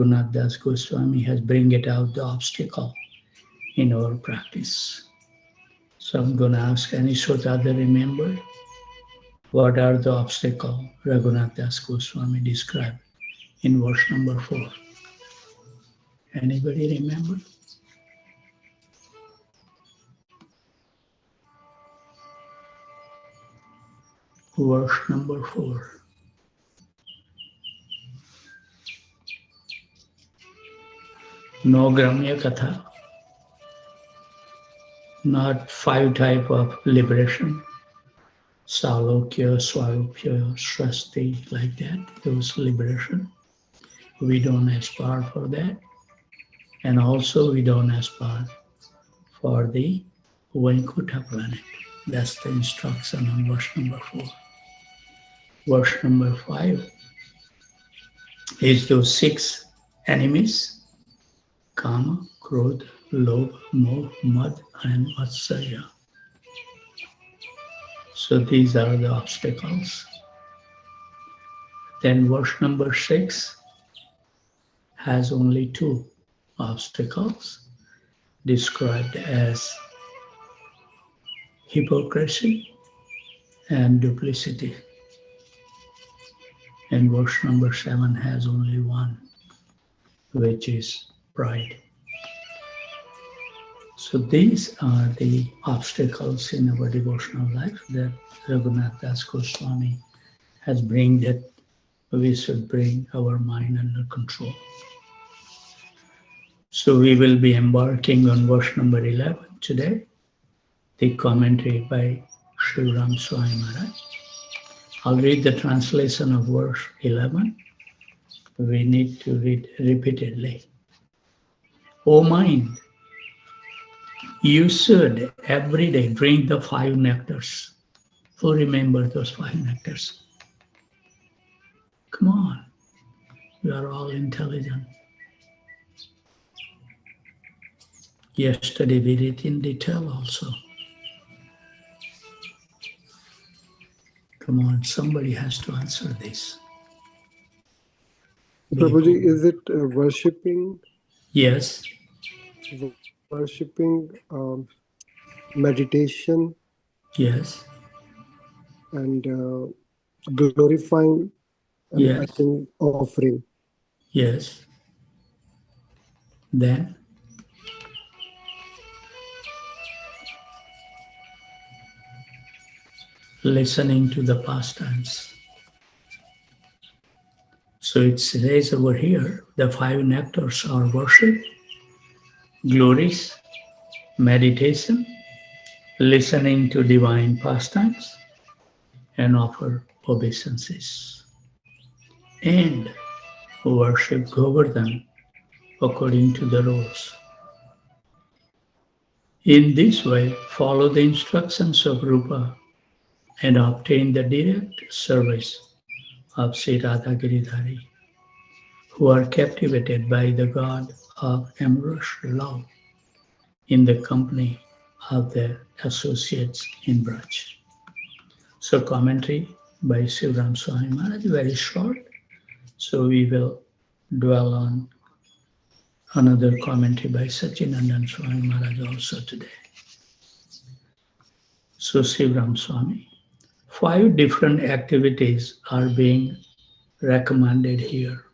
Raghunath Das Goswami has bring it out the obstacle in our practice. So I'm going to ask any Sotada remember what are the obstacles Raghunath Das Goswami described in verse number 4. Anybody remember? Verse number 4. No Gramya Katha, not 5 type of liberation, Salokya, Swarupya, Srasti, like that, those liberation. We don't aspire for that. And also we don't aspire for the Vaikuntha planet. That's the instruction on verse number 4. Verse number 5 is those 6 enemies, Kama, Krodha, Lobha, Moh, Mad, and Matsarya. So these are the obstacles. Then verse number 6 has only 2 obstacles described as hypocrisy and duplicity. And verse number 7 has only 1, which is pride. So these are the obstacles in our devotional life that Raghunath Das Goswami has bring that we should bring our mind under control. So we will be embarking on verse number 11 today, the commentary by Sri Ram Swami Maharaj. I'll read the translation of verse 11. We need to read repeatedly. O mind, you should every day drink the 5 nectars. Who remember those 5 nectars? Come on, you are all intelligent. Yesterday we read in detail also. Come on, somebody has to answer this. Prabhuji, is it worshipping? Yes. Worshipping, meditation? Yes. And glorifying, and yes. I think offering. Yes. Then? Listening to the pastimes. So it says over here, the 5 nectars are worship, glories, meditation, listening to divine pastimes, and offer obeisances. And worship Govardhan according to the rules. In this way, follow the instructions of Rupa and obtain the direct service of Sri Radha Giridhari, who are captivated by the God of amorous love in the company of their associates in Braj. So commentary by Sivram Swami Maharaj, very short. So we will dwell on another commentary by Sachinandan Swami Maharaj also today. So Sivram Swami, 5 different activities are being recommended here.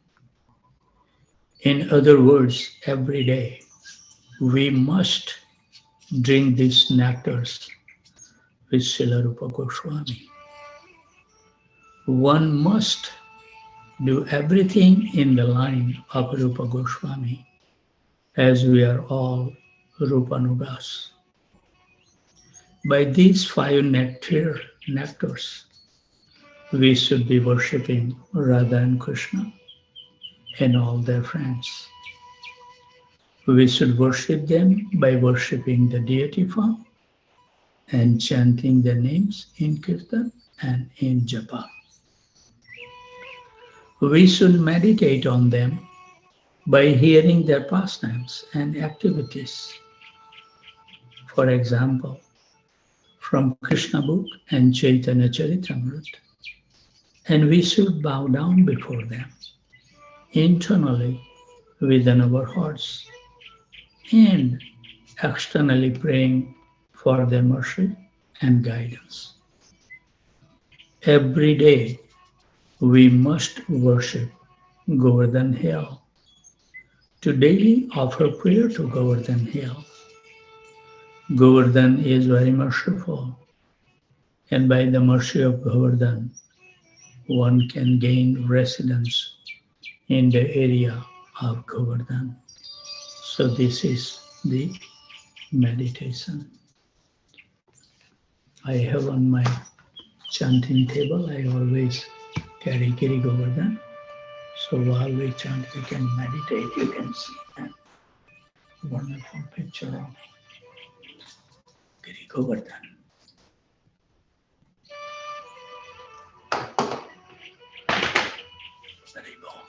In other words, every day we must drink these nectars with Srila Rupa Goswami. One must do everything in the line of Rupa Goswami, as we are all Rupanugas. By these 5 nectars, we should be worshipping Radha and Krishna and all their friends. We should worship them by worshipping the deity form and chanting their names in Kirtan and in Japa. We should meditate on them by hearing their pastimes and activities. For example, from Krishna book and Chaitanya Charitamrita. And we should bow down before them internally within our hearts and externally praying for their mercy and guidance. Every day we must worship Govardhan Hill. To daily offer prayer to Govardhan Hill. Govardhan is very merciful, and by the mercy of Govardhan, one can gain residence in the area of Govardhan. So this is the meditation. I have on my chanting table, I always carry Giri Govardhan. So while we chant, we can meditate. You can see that wonderful picture of Giri Govardhan. Very well.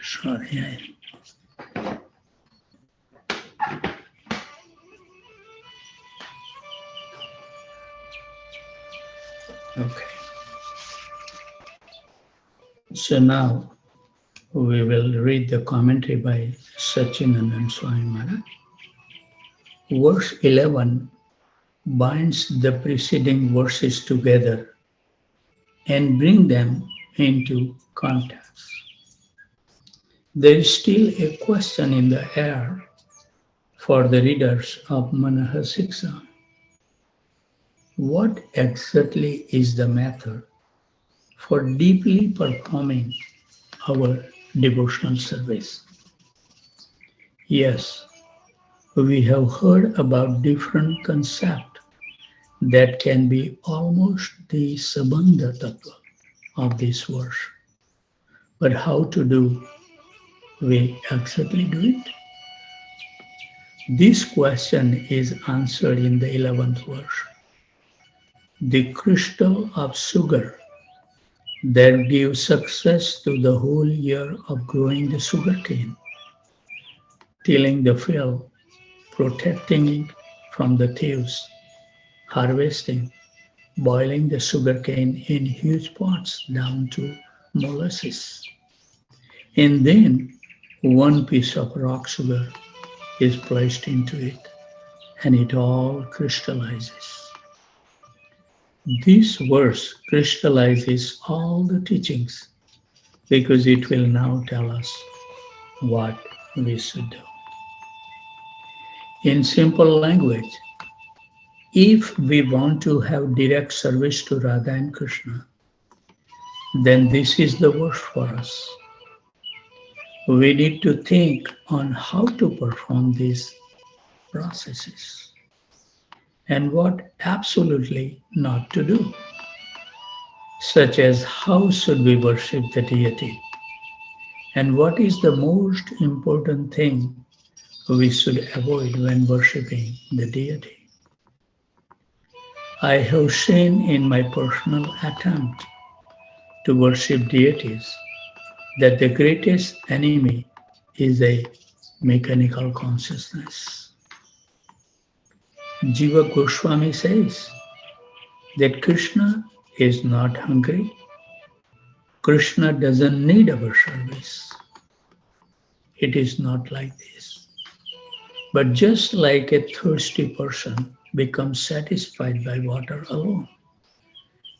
Sorry, okay. So now we will read the commentary by Sachinandan Swami Maharaj. Verse 11 binds the preceding verses together and bring them into context. There is still a question in the air for the readers of Manahasiksha. What exactly is the method for deeply performing our devotional service? Yes, we have heard about different concepts that can be almost the Sabandha Tattva of this verse. But how to do we exactly do it? This question is answered in the 11th verse. The crystal of sugar that gives success to the whole year of growing the sugarcane, tilling the field, protecting it from the thieves, harvesting, boiling the sugarcane in huge pots down to molasses. And then one piece of rock sugar is placed into it and it all crystallizes. This verse crystallizes all the teachings because it will now tell us what we should do. In simple language, if we want to have direct service to Radha and Krishna, then this is the verse for us. We need to think on how to perform these processes and what absolutely not to do, such as how should we worship the deity and what is the most important thing we should avoid when worshipping the deity. I have seen in my personal attempt to worship deities that the greatest enemy is a mechanical consciousness. Jiva Goswami says that Krishna is not hungry. Krishna doesn't need our service. It is not like this. But just like a thirsty person becomes satisfied by water alone,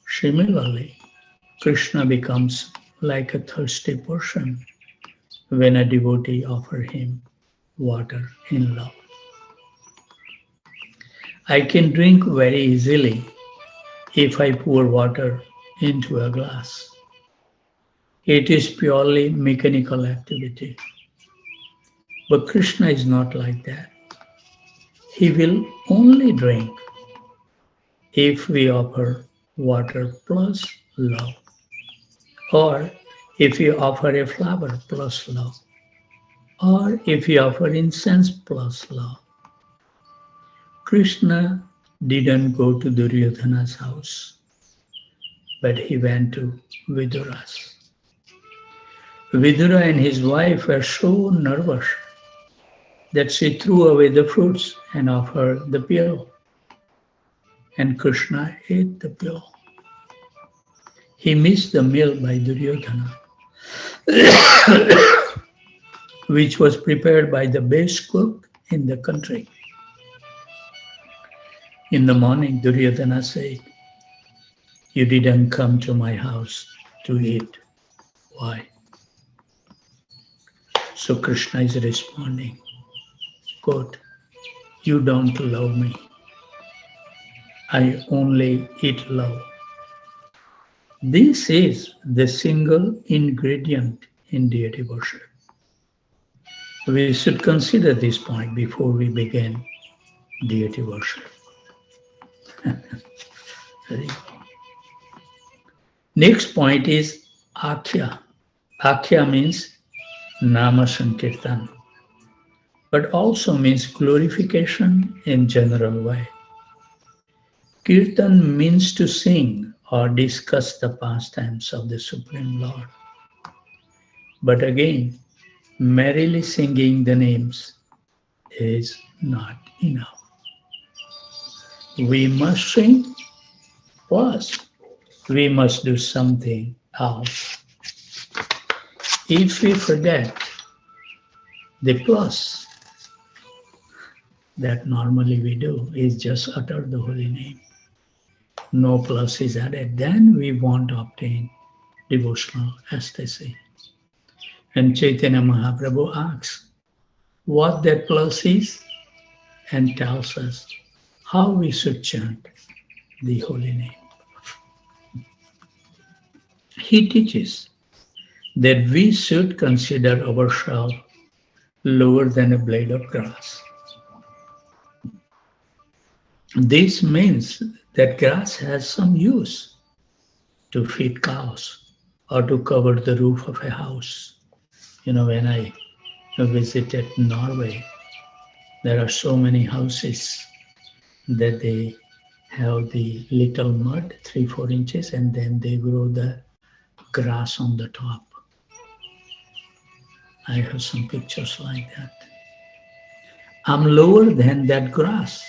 similarly, Krishna becomes like a thirsty person when a devotee offers him water in love. I can drink very easily if I pour water into a glass. It is purely mechanical activity. But Krishna is not like that. He will only drink if we offer water plus love, or if we offer a flower plus love, or if we offer incense plus love. Krishna didn't go to Duryodhana's house, but he went to Vidura's. Vidura and his wife were so nervous that she threw away the fruits and offered the peel. And Krishna ate the peel. He missed the meal by Duryodhana. which was prepared by the best cook in the country. In the morning, Duryodhana said, "You didn't come to my house to eat. Why?" So Krishna is responding, quote, "You don't love me. I only eat love." This is the single ingredient in deity worship. We should consider this point before we begin deity worship. Next point is Akhya. Akhya means Nama Sankirtan, but also means glorification in general way. Kirtan means to sing or discuss the pastimes of the Supreme Lord. But again, merely singing the names is not enough. We must sing, plus we must do something else. If we forget the plus that normally we do is just utter the holy name, no plus is added, then we won't obtain devotional ecstasy. And Chaitanya Mahaprabhu asks what that plus is and tells us how we should chant the holy name. He teaches that we should consider ourselves lower than a blade of grass. This means that grass has some use to feed cows or to cover the roof of a house. When I visited Norway, there are so many houses that they have the little mud, 3-4 inches, and then they grow the grass on the top. I have some pictures like that. I'm lower than that grass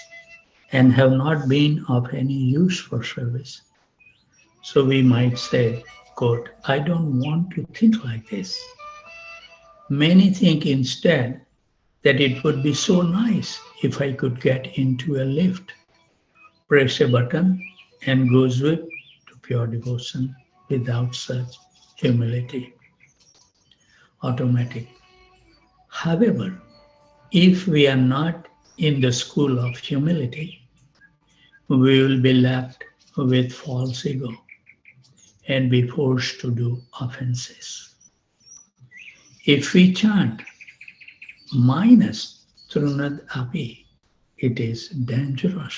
and have not been of any use for service. So we might say, quote, I don't want to think like this. Many think instead that it would be so nice if I could get into a lift, press a button, and go zip to pure devotion without such humility. Automatic. However, if we are not in the school of humility, we will be left with false ego and be forced to do offenses. If we chant minus trunad api, it is dangerous.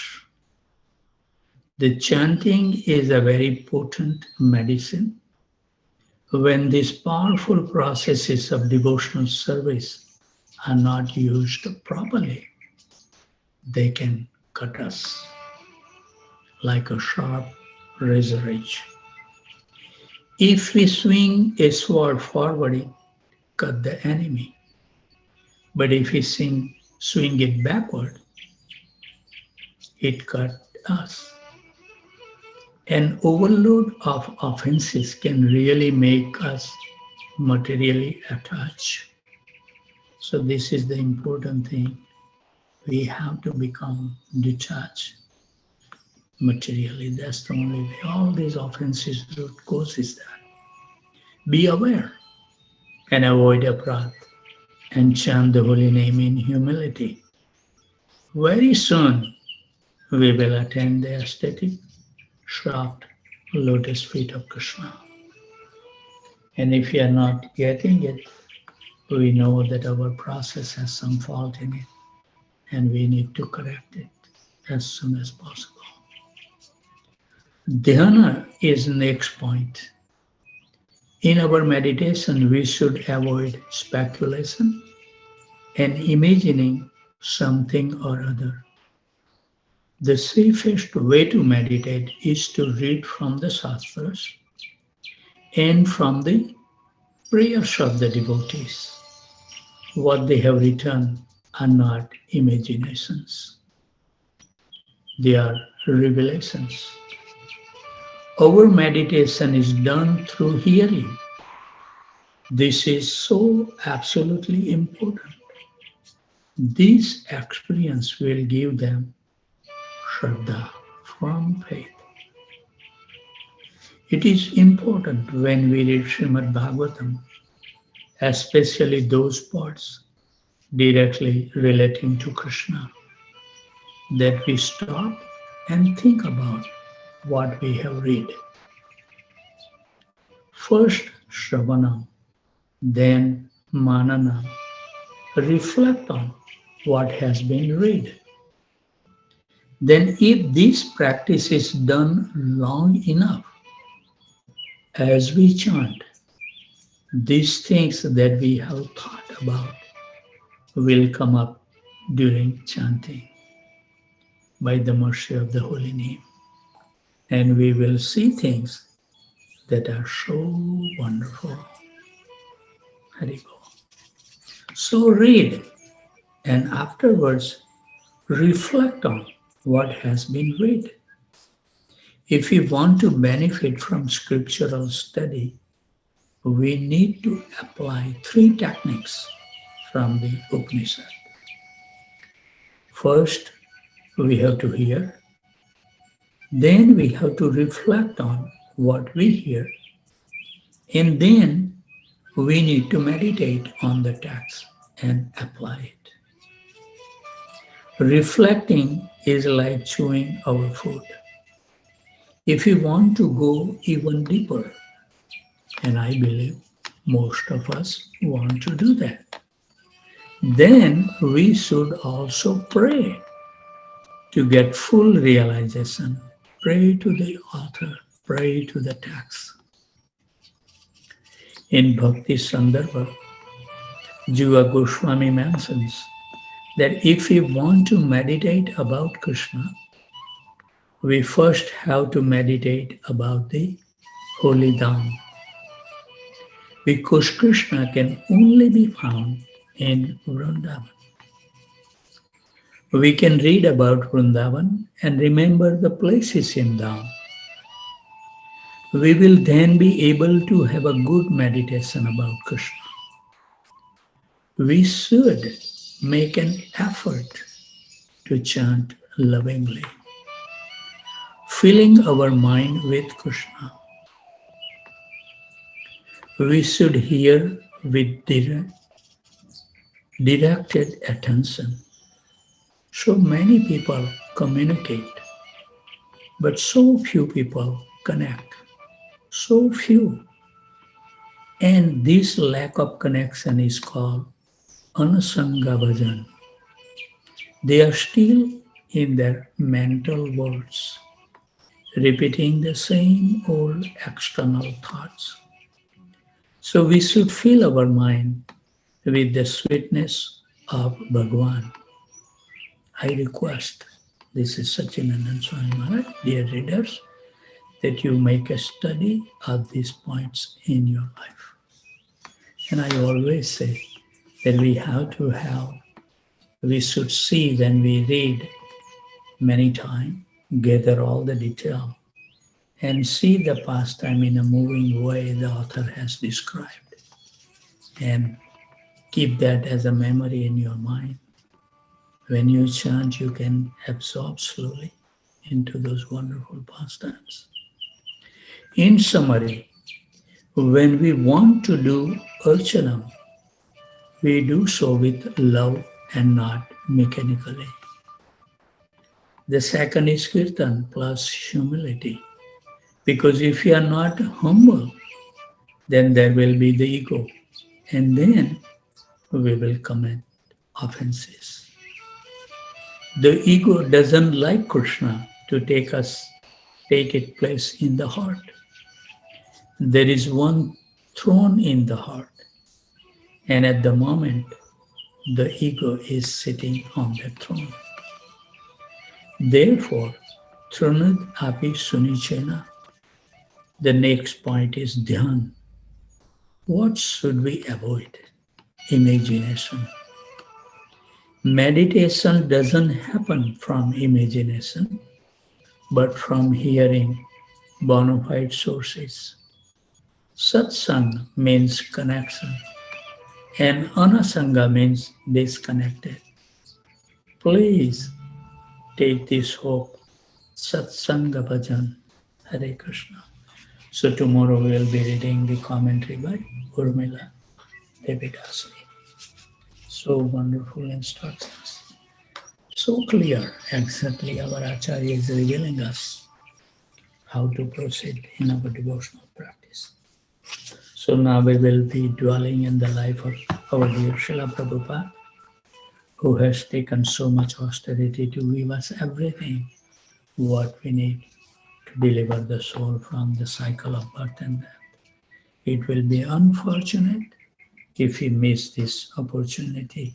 The chanting is a very potent medicine. When these powerful processes of devotional service are not used properly, they can cut us like a sharp razor edge. If we swing a sword forward, cut the enemy. But if we swing it backward, it cut us. An overload of offenses can really make us materially attached. So this is the important thing. We have to become detached materially. That's the only way. All these offenses root cause is that. Be aware and avoid aparadh and chant the holy name in humility. Very soon we will attain the aesthetic, soft lotus feet of Krishna. And if we are not getting it, we know that our process has some fault in it and we need to correct it as soon as possible. Dhyana is the next point. In our meditation, we should avoid speculation and imagining something or other. The safest way to meditate is to read from the Shastras and from the prayers of the devotees. What they have written are not imaginations. They are revelations. Our meditation is done through hearing. This is so absolutely important. This experience will give them Shraddha from faith. It is important when we read Srimad Bhagavatam, especially those parts directly relating to Krishna, that we stop and think about what we have read. First Shravanam, then Mananam. Reflect on what has been read. Then, if this practice is done long enough, as we chant, these things that we have thought about will come up during chanting by the mercy of the holy name. And we will see things that are so wonderful. Haribol. So read and afterwards reflect on what has been read. If we want to benefit from scriptural study, we need to apply three techniques from the Upanishad. First, we have to hear, then we have to reflect on what we hear, and then we need to meditate on the text and apply it. Reflecting is like chewing our food. If we want to go even deeper, and I believe most of us want to do that, then we should also pray to get full realization. Pray to the author, pray to the text. In Bhakti Sandarbha, Jiva Goswami mentions that if we want to meditate about Krishna, we first have to meditate about the holy Dham, because Krishna can only be found in Vrindavan. We can read about Vrindavan and remember the places in Dham. We will then be able to have a good meditation about Krishna. We should make an effort to chant lovingly, filling our mind with Krishna. We should hear with directed attention. So many people communicate, but so few people connect. So few. And this lack of connection is called anasanga bhajan. They are still in their mental worlds, repeating the same old external thoughts. So we should fill our mind with the sweetness of Bhagwan. I request, this is Satchidanand Swami Maharaj, dear readers, that you make a study of these points in your life. And I always say that we should see when we read many times, gather all the detail, and see the pastime in a moving way the author has described. And keep that as a memory in your mind. When you chant, you can absorb slowly into those wonderful pastimes. In summary, when we want to do archanam, we do so with love and not mechanically. The second is kirtan plus humility. Because if you are not humble, then there will be the ego. And then we will commit offenses. The ego doesn't like Krishna to take its place in the heart. There is one throne in the heart, and at the moment, the ego is sitting on that throne. Therefore, Thrunad api sunichena. The next point is dhyan. What should we avoid? Imagination. Meditation doesn't happen from imagination, but from hearing bona fide sources. Satsang means connection, and anasanga means disconnected. Please take this hope. Satsanga bhajan. Hare Krishna. So tomorrow we will be reading the commentary by Urmila Devidasri. So wonderful instructions. So clear. Exactly our Acharya is revealing us how to proceed in our devotional practice. So now we will be dwelling in the life of our dear Srila Prabhupada, who has taken so much austerity to give us everything what we need to deliver the soul from the cycle of birth and death. It will be unfortunate if we miss this opportunity.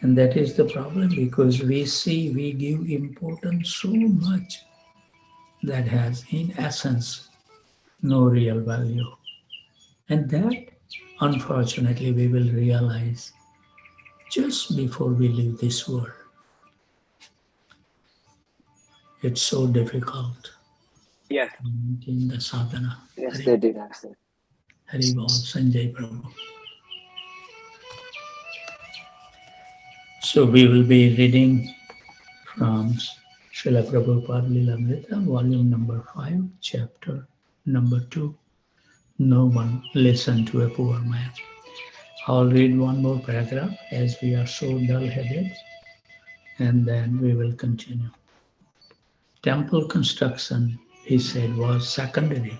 And that is the problem, because we see we give importance so much that has in essence no real value. And that unfortunately we will realize just before we leave this world. It's so difficult Yes, in the sadhana. yes, Hari, they did answer. Hari Bol, Sanjay Prabhu. So we will be reading from Srila Prabhupada Lilamrita, volume number 5, chapter number 2. No one listen to a poor man. I'll read one more paragraph as we are so dull-headed, and then we will continue. Temple construction, he said, was secondary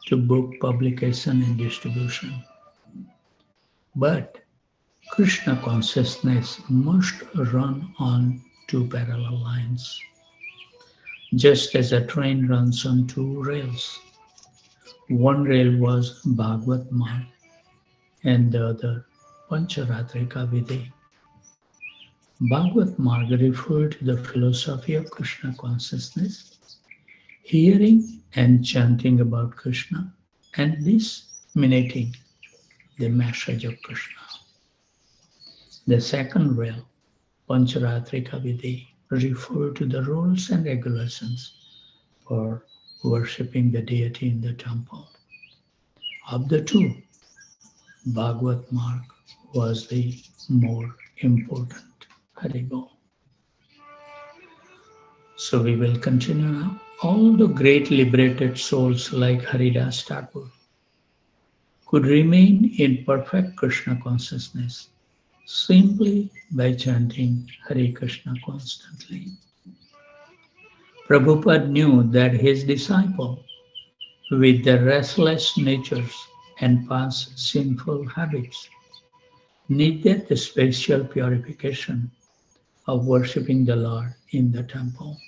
to book publication and distribution. But Krishna consciousness must run on two parallel lines, just as a train runs on two rails. One rail was Bhagavad Marg and the other Pancharatrika Vidhi. Bhagavad Marg referred to the philosophy of Krishna consciousness, hearing and chanting about Krishna, and disseminating the message of Krishna. The second rail, Pancharatrika Vidhi, referred to the rules and regulations for worshipping the deity in the temple. Of the two, Bhagavad Marg was the more important. Haribol. So we will continue now. All the great liberated souls like Haridas Thakur could remain in perfect Krishna consciousness simply by chanting Hare Krishna constantly. Prabhupada knew that his disciple, with their restless natures and past sinful habits, needed the special purification of worshipping the Lord in the temple.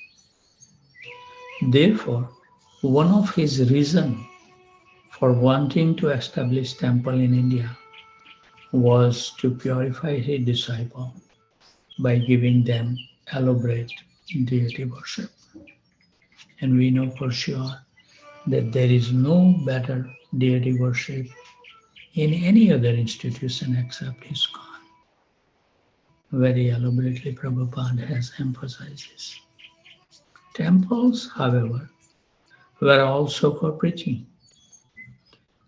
Therefore, one of his reasons for wanting to establish temple in India was to purify his disciple by giving them elaborate deity worship. And we know for sure that there is no better deity worship in any other institution except ISKCON. Very elaborately Prabhupada has emphasized this. Temples, however, were also for preaching.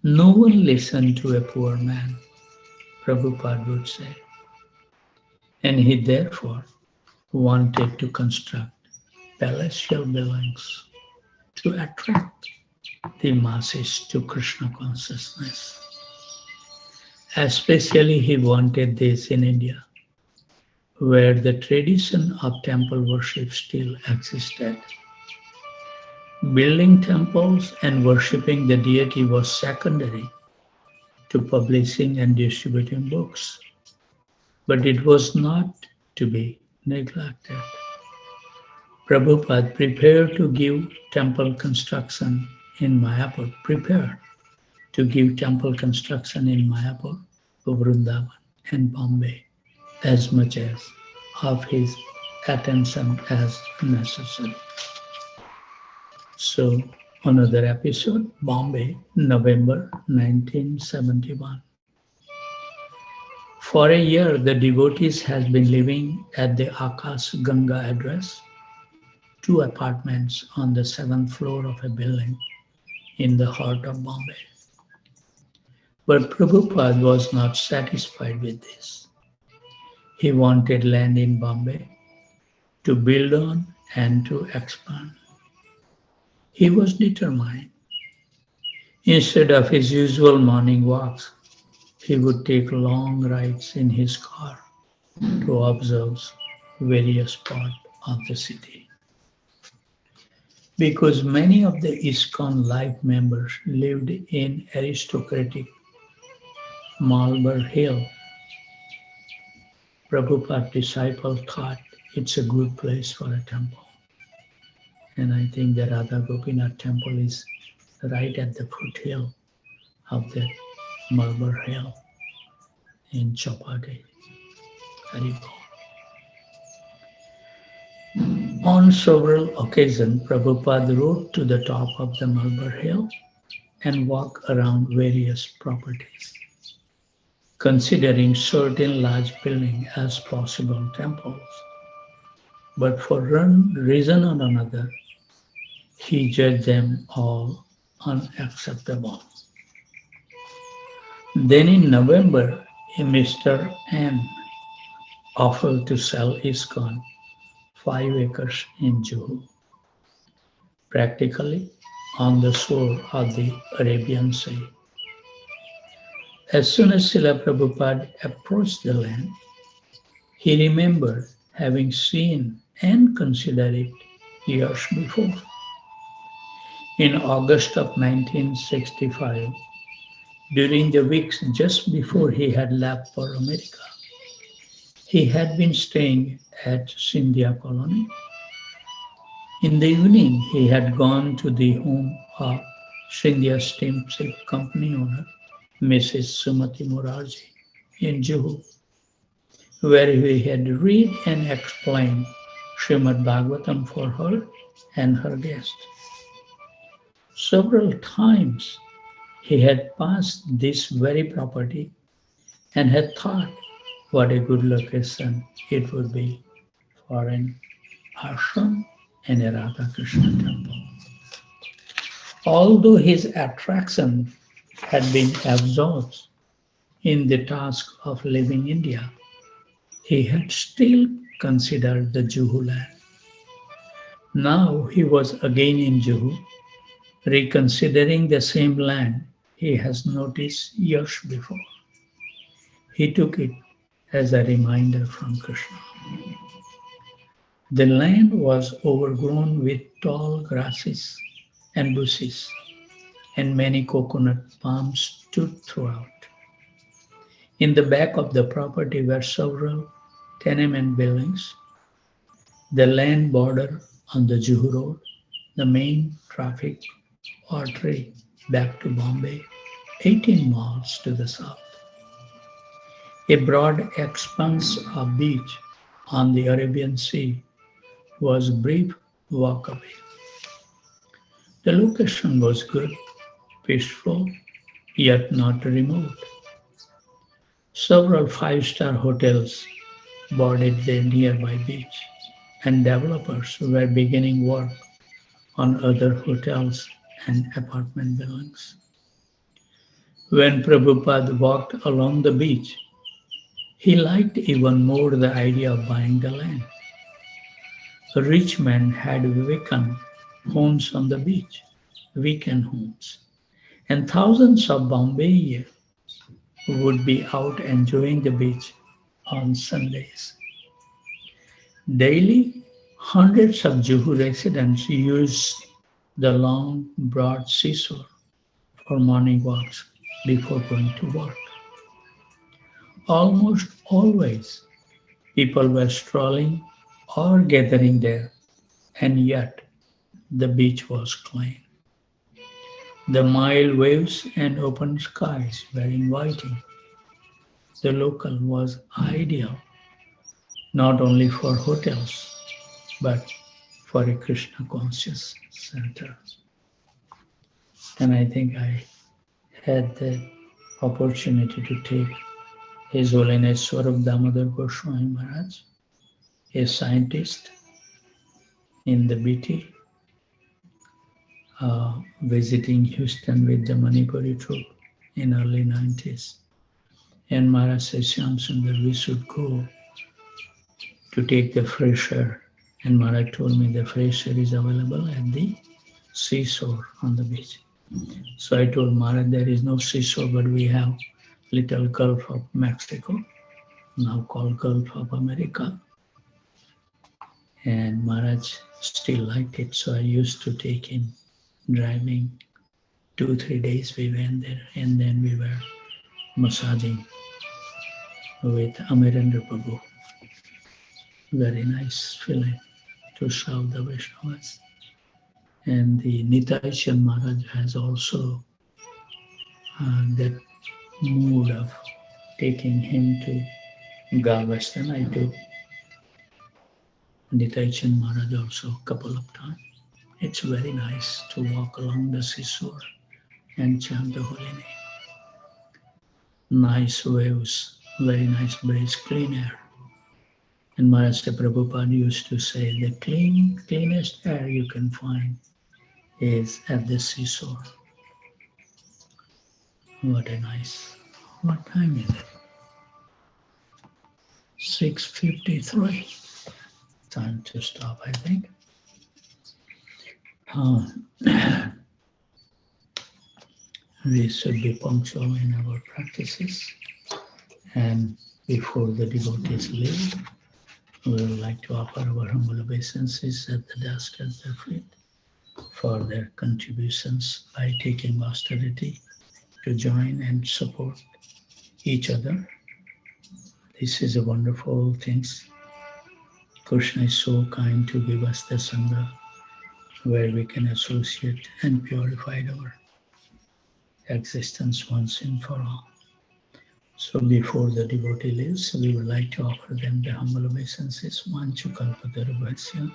No one listened to a poor man, Prabhupada would say, and he therefore wanted to construct palatial buildings to attract the masses to Krishna consciousness. Especially he wanted this in India, where the tradition of temple worship still existed. Building temples and worshipping the deity was secondary to publishing and distributing books, but it was not to be neglected. Prabhupada prepared to give temple construction in Mayapur, Vrindavan, and Bombay as much as of his attention as necessary. So, another episode, Bombay, November 1971. For a year, the devotees has been living at the Akash Ganga address, 2 apartments on the 7th floor of a building in the heart of Bombay. But Prabhupada was not satisfied with this. He wanted land in Bombay to build on and to expand. He was determined. Instead of his usual morning walks, he would take long rides in his car to observe various parts of the city. Because many of the ISKCON life members lived in aristocratic Malbar Hill, Prabhupada's disciple thought it's a good place for a temple. And I think the Radha Gopinath temple is right at the foothill of the Malbar Hill in Japa. Haribol. On several occasions, Prabhupada rode to the top of the Malbar Hill and walked around various properties, considering certain large buildings as possible temples. But for one reason or another, he judged them all unacceptable. Then in November, a Mr. N offered to sell ISKCON 5 acres in Juhu, practically on the shore of the Arabian Sea. As soon as Srila Prabhupada approached the land, he remembered having seen and considered it years before. In August of 1965, during the weeks just before he had left for America, he had been staying at Scindia Colony. In the evening, he had gone to the home of Scindia Steamship Company owner, Mrs. Sumati Morarji, in Juhu, where he had read and explained Srimad Bhagavatam for her and her guest. Several times he had passed this very property and had thought what a good location it would be for an ashram and a Radha Krishna temple. Although his attraction had been absorbed in the task of leaving India, he had still considered the Juhu land. Now he was again in Juhu, reconsidering the same land he has noticed years before. He took it as a reminder from Krishna. The land was overgrown with tall grasses and bushes, and many coconut palms stood throughout. In the back of the property were several tenement buildings. The land border on the Juhu Road, the main traffic artery back to Bombay, 18 miles to the south. A broad expanse of beach on the Arabian Sea was a brief walk away. The location was good, peaceful, yet not remote. Several five-star hotels bordered the nearby beach, and developers were beginning work on other hotels and apartment buildings. When Prabhupada walked along the beach, he liked even more the idea of buying the land. A rich man had vacant homes on the beach, weekend homes, and thousands of Bombayers would be out enjoying the beach on Sundays. Daily, hundreds of Juhu residents used the long, broad seashore for morning walks before going to work. Almost always, people were strolling or gathering there, and yet the beach was clean. The mild waves and open skies were inviting. The local was ideal not only for hotels but for a Krishna conscious center. And I think I had the opportunity to take His Holiness Swarup Damodar Goswami Maharaj, a scientist in the BT visiting Houston with the Manipuri troop in early 90s. And Maharaj said, Shyam Sundar, we should go to take the fresh air. And Maharaj told me the fresh air is available at the seashore on the beach. So I told Maharaj, there is no seashore, but we have little Gulf of Mexico, now called Gulf of America. And Maharaj still liked it, so I used to take him driving. 2-3 days we went there, and then we were massaging with Amirendra Prabhu. Very nice feeling to serve the Vaishnavas. And the Nitai Chand Maharaj has also that mood of taking him to Galveston. I took Nitai Chand Maharaj also a couple of times. It's very nice to walk along the seashore and chant the holy name. Nice waves, very nice breeze, clean air. And Maharaj Prabhupada used to say the cleanest air you can find is at the seashore. What a nice. What time is it? 6:53. Time to stop, I think. We should be punctual in our practices. And before the devotees leave, we would like to offer our humble obeisances at the desk at their feet for their contributions by taking austerity to join and support each other. This is a wonderful thing. Krishna is so kind to give us the Sangha where we can associate and purify our existence once and for all. So before the devotee leaves, we would like to offer them the humble obeisances. Vanchukalpatarubhasya,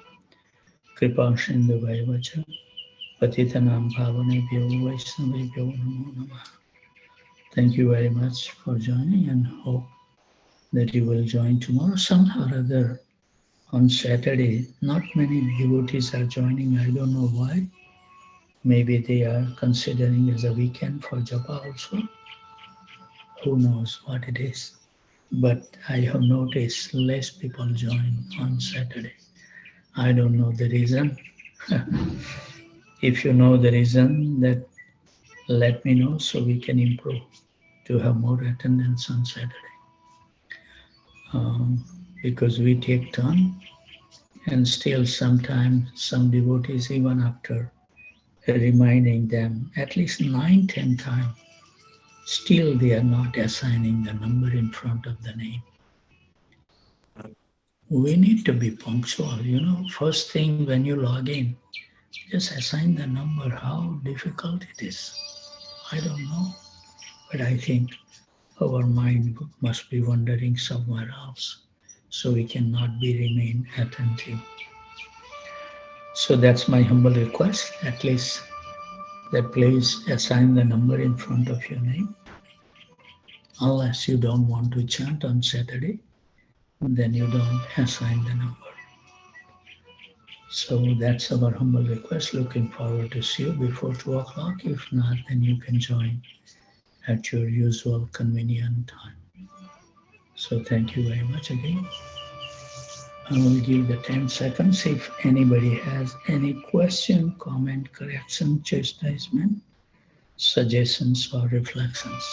Kripa Sindhuvaivacha, Patitanam Pavanebhyo Vaishnavebhyo Namo Namah. Thank you very much for joining, and hope that you will join tomorrow somehow or other. On Saturday, not many devotees are joining. I don't know why. Maybe they are considering as a weekend for Japa also. Who knows what it is. But I have noticed less people join on Saturday. I don't know the reason. If you know the reason, that let me know so we can improve to have more attendance on Saturday. Because we take turn, and still sometimes some devotees, even after reminding them at least 9-10 times, still they are not assigning the number in front of the name. We need to be punctual, first thing when you log in, just assign the number. How difficult it is, I don't know. But I think our mind must be wandering somewhere else, so we cannot remain attentive. So that's my humble request, at least that please assign the number in front of your name. Unless you don't want to chant on Saturday, then you don't assign the number. So that's our humble request. Looking forward to see you before 2 o'clock. If not, then you can join at your usual convenient time. So thank you very much again. I will give the 10 seconds. If anybody has any question, comment, correction, chastisement, suggestions, or reflections.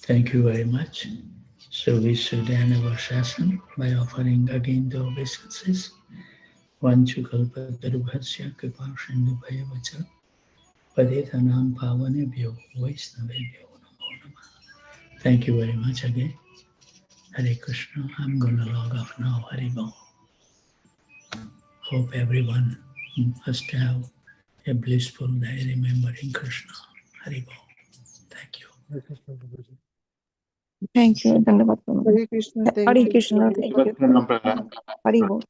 Thank you very much. So we should end our session by offering again the obeisances. Vanchukalpatarubhasya Kripasindhubhayavacha Padetanam Pavanebhyo Vaishnavebhyo Namo Namah. Thank you very much again. Hare Krishna. I'm going to log off now. Hari Bol. Hope everyone must have a blissful day remembering Krishna. Hari Bol. Thank you. Thank you. Dhanyavad. Hare Krishna, thank Hare you. Krishna. Thank you. Hari Bol.